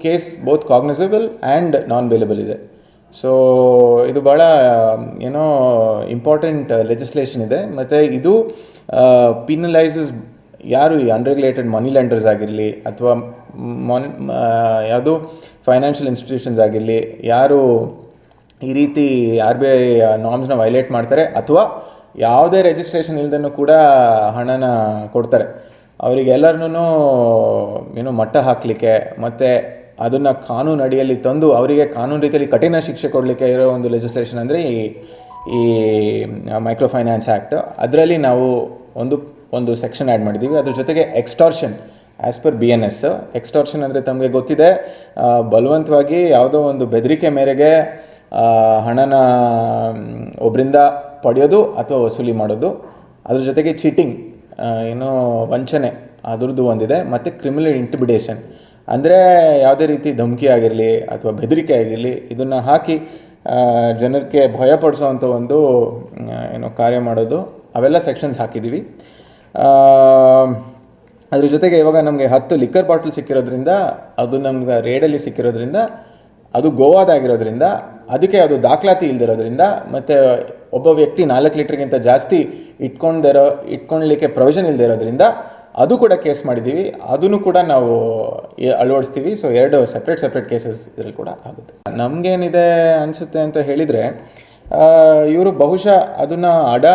Case both cognisable and non bailable ಇದೆ. So ಇದು ಭಾಳ ಏನೋ ಇಂಪಾರ್ಟೆಂಟ್ ಲೆಜಿಸ್ಲೇಷನ್ ಇದೆ. ಮತ್ತು ಇದು ಪಿನಲೈಸಸ್ ಯಾರು ಈ ಅನ್ರೆಗ್ಯುಲೇಟೆಡ್ ಮನಿ ಲ್ಯಾಂಡರ್ಸ್ ಆಗಿರಲಿ ಅಥವಾ ಯಾವುದು ಫೈನಾನ್ಷಿಯಲ್ ಇನ್ಸ್ಟಿಟ್ಯೂಷನ್ಸ್ ಆಗಿರಲಿ, ಯಾರು ಈ ರೀತಿ RBI ನಾರ್ಮ್ಸ್ನ ವೈಲೇಟ್ ಮಾಡ್ತಾರೆ ಅಥವಾ ಯಾವುದೇ ರಿಜಿಸ್ಟ್ರೇಷನ್ ಇಲ್ದೂ ಕೂಡ ಹಣನ ಕೊಡ್ತಾರೆ, ಅವರಿಗೆಲ್ಲರನ್ನೂ ಏನೋ ಮಟ್ಟ ಹಾಕಲಿಕ್ಕೆ ಮತ್ತು ಅದನ್ನು ಕಾನೂನು ಅಡಿಯಲ್ಲಿ ತಂದು ಅವರಿಗೆ ಕಾನೂನು ರೀತಿಯಲ್ಲಿ ಕಠಿಣ ಶಿಕ್ಷೆ ಕೊಡಲಿಕ್ಕೆ ಇರೋ ಒಂದು ಲೆಜಿಸ್ಲೇಷನ್ ಅಂದರೆ ಈ ಮೈಕ್ರೋ ಫೈನಾನ್ಸ್ ಆ್ಯಕ್ಟ್. ಅದರಲ್ಲಿ ನಾವು ಒಂದು ಸೆಕ್ಷನ್ ಆ್ಯಡ್ ಮಾಡಿದ್ದೀವಿ. ಅದ್ರ ಜೊತೆಗೆ extortion as per BNS. Extortion ಅಂದರೆ ತಮಗೆ ಗೊತ್ತಿದೆ, ಬಲವಂತವಾಗಿ ಯಾವುದೋ ಒಂದು ಬೆದರಿಕೆ ಮೇರೆಗೆ ಹಣನ ಒಬ್ಬರಿಂದ ಪಡೆಯೋದು ಅಥವಾ ವಸೂಲಿ ಮಾಡೋದು. ಅದ್ರ ಜೊತೆಗೆ ಚೀಟಿಂಗ್, ಏನೋ ವಂಚನೆ, ಅದರದ್ದು ಒಂದಿದೆ. ಮತ್ತು ಕ್ರಿಮಿನಲ್ ಇಂಟಿಮಿಡೇಷನ್ ಅಂದರೆ ಯಾವುದೇ ರೀತಿ ಧಮಕಿ ಆಗಿರಲಿ ಅಥವಾ ಬೆದರಿಕೆ ಆಗಿರಲಿ, ಇದನ್ನು ಹಾಕಿ ಜನರಿಗೆ ಭಯಪಡಿಸೋವಂಥ ಒಂದು ಏನೋ ಕಾರ್ಯ ಮಾಡೋದು, ಅವೆಲ್ಲ ಸೆಕ್ಷನ್ಸ್ ಹಾಕಿದ್ದೀವಿ. ಅದ್ರ ಜೊತೆಗೆ ಇವಾಗ ನಮಗೆ 10 ಲಿಕ್ಕರ್ ಬಾಟಲ್ ಸಿಕ್ಕಿರೋದ್ರಿಂದ, ಅದು ನಮ್ಗೆ ರೇಡಲ್ಲಿ ಸಿಕ್ಕಿರೋದ್ರಿಂದ, ಅದು ಗೋವಾದಾಗಿರೋದ್ರಿಂದ, ಅದಕ್ಕೆ ಅದು ದಾಖಲಾತಿ ಇಲ್ದಿರೋದ್ರಿಂದ, ಮತ್ತು ಒಬ್ಬ ವ್ಯಕ್ತಿ 4 ಲೀಟ್ರಿಗಿಂತ ಜಾಸ್ತಿ ಇಟ್ಕೊಳ್ಳಲಿಕ್ಕೆ ಪ್ರೊವಿಷನ್ ಇಲ್ಲದೆ ಇರೋದ್ರಿಂದ ಅದು ಕೂಡ ಕೇಸ್ ಮಾಡಿದ್ದೀವಿ. ಅದನ್ನು ಕೂಡ ನಾವು ಅಳವಡಿಸ್ತೀವಿ. ಸೊ 2 ಸಪ್ರೇಟ್ ಕೇಸಸ್ ಇದರಲ್ಲಿ ಕೂಡ ಆಗುತ್ತೆ. ನಮಗೇನಿದೆ ಅನಿಸುತ್ತೆ ಅಂತ ಹೇಳಿದರೆ, ಇವರು ಬಹುಶಃ ಅದನ್ನು ಅಡ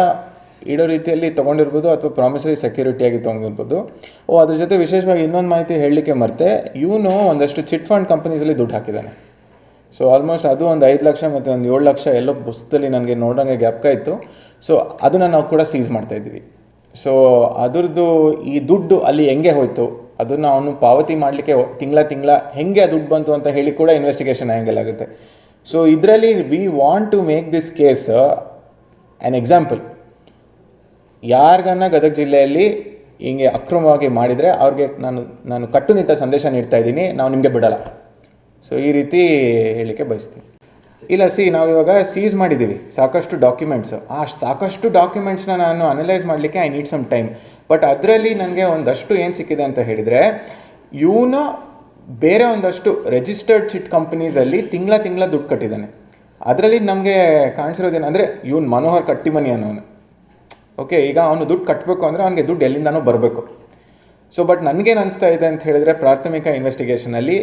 ಇಡೋ ರೀತಿಯಲ್ಲಿ ತೊಗೊಂಡಿರ್ಬೋದು ಅಥವಾ ಪ್ರಾಮಿಸರಿ ಸೆಕ್ಯೂರಿಟಿಯಾಗಿ ತೊಗೊಂಡಿರ್ಬೋದು. ಅದ್ರ ಜೊತೆ ವಿಶೇಷವಾಗಿ ಇನ್ನೊಂದು ಮಾಹಿತಿ ಹೇಳಲಿಕ್ಕೆ ಮರೆತೆ, ಇವನು ಒಂದಷ್ಟು ಚಿಟ್ ಫಂಡ್ ಕಂಪನೀಸಲ್ಲಿ ದುಡ್ಡು ಹಾಕಿದ್ದಾನೆ. ಸೊ ಆಲ್ಮೋಸ್ಟ್ ಅದು ಒಂದು 5 ಲಕ್ಷ ಮತ್ತು ಒಂದು 7 ಲಕ್ಷ ಎಲ್ಲೋ ಪುಸ್ತಕದಲ್ಲಿ ನನಗೆ ನೋಡೋಂಗೆ ಜ್ಞಾಪಕ ಇತ್ತು. ಸೊ ಅದನ್ನು ನಾವು ಕೂಡ ಸೀಸ್ ಮಾಡ್ತಾಯಿದ್ದೀವಿ. ಸೊ ಅದರದ್ದು ಈ ದುಡ್ಡು ಅಲ್ಲಿ ಹೆಂಗೆ ಹೋಯಿತು, ಅದನ್ನು ಅವನು ಪಾವತಿ ಮಾಡಲಿಕ್ಕೆ ತಿಂಗಳ ಹೆಂಗೆ ಆ ದುಡ್ಡು ಬಂತು ಅಂತ ಹೇಳಿ ಕೂಡ ಇನ್ವೆಸ್ಟಿಗೇಷನ್ ಆಗುತ್ತೆ. ಸೊ ಇದರಲ್ಲಿ we want to make this case an example. ಯಾರಿಗನ್ನ ಗದಗ ಜಿಲ್ಲೆಯಲ್ಲಿ ಹಿಂಗೆ ಅಕ್ರಮವಾಗಿ ಮಾಡಿದರೆ ಅವ್ರಿಗೆ ನಾನು ಕಟ್ಟುನಿಟ್ಟ ಸಂದೇಶ ನೀಡ್ತಾ ಇದ್ದೀನಿ, ನಾವು ನಿಮಗೆ ಬಿಡಲ್ಲ. ಸೊ ಈ ರೀತಿ ಹೇಳಲಿಕ್ಕೆ ಬಯಸ್ತೀನಿ. ಇಲ್ಲ, ನಾವು ಇವಾಗ ಸೀಸ್ ಮಾಡಿದ್ದೀವಿ ಸಾಕಷ್ಟು ಡಾಕ್ಯುಮೆಂಟ್ಸು. ಆ ಸಾಕಷ್ಟು ಡಾಕ್ಯುಮೆಂಟ್ಸ್ನ ನಾನು ಅನಲೈಸ್ ಮಾಡಲಿಕ್ಕೆ I need some time. But ಅದರಲ್ಲಿ ನನಗೆ ಒಂದಷ್ಟು ಏನು ಸಿಕ್ಕಿದೆ ಅಂತ ಹೇಳಿದರೆ, ಇವನು ಬೇರೆ ಒಂದಷ್ಟು ರಿಜಿಸ್ಟರ್ಡ್ ಚಿಟ್ ಕಂಪನೀಸಲ್ಲಿ ತಿಂಗಳ ದುಡ್ಡು ಕಟ್ಟಿದ್ದಾನೆ. ಅದರಲ್ಲಿ ನಮಗೆ ಕಾಣಿಸಿರೋದೇನು ಅಂದರೆ, ಇವನು ಮನೋಹರ್ ಕಟ್ಟಿಮನಿ ಅನ್ನೋನು. ಓಕೆ, ಈಗ ಅವನು ದುಡ್ಡು ಕಟ್ಟಬೇಕು ಅಂದರೆ ಅವನಿಗೆ ದುಡ್ಡು ಎಲ್ಲಿಂದನೂ ಬರಬೇಕು. ಸೊ ಬಟ್ ನನಗೇನು ಅನಿಸ್ತಾ ಇದೆ ಅಂತ ಹೇಳಿದರೆ, ಪ್ರಾಥಮಿಕ ಇನ್ವೆಸ್ಟಿಗೇಷನಲ್ಲಿ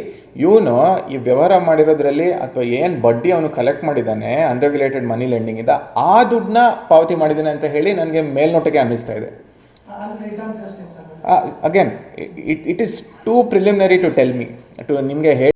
ಇವನು ಈ ವ್ಯವಹಾರ ಮಾಡಿರೋದ್ರಲ್ಲಿ ಅಥವಾ ಏನು ಬಡ್ಡಿ ಅವನು ಕಲೆಕ್ಟ್ ಮಾಡಿದ್ದಾನೆ ಅನ್ರೆಗ್ಯುಲೇಟೆಡ್ ಮನಿ ಲೆಂಡಿಂಗಿಂದ, ಆ ದುಡ್ಡನ್ನ ಪಾವತಿ ಮಾಡಿದ್ದಾನೆ ಅಂತ ಹೇಳಿ ನನಗೆ ಮೇಲ್ನೋಟಕ್ಕೆ ಅನ್ನಿಸ್ತಾ ಇದೆ. Again it is too preliminary to tell me to ನಿಮಗೆ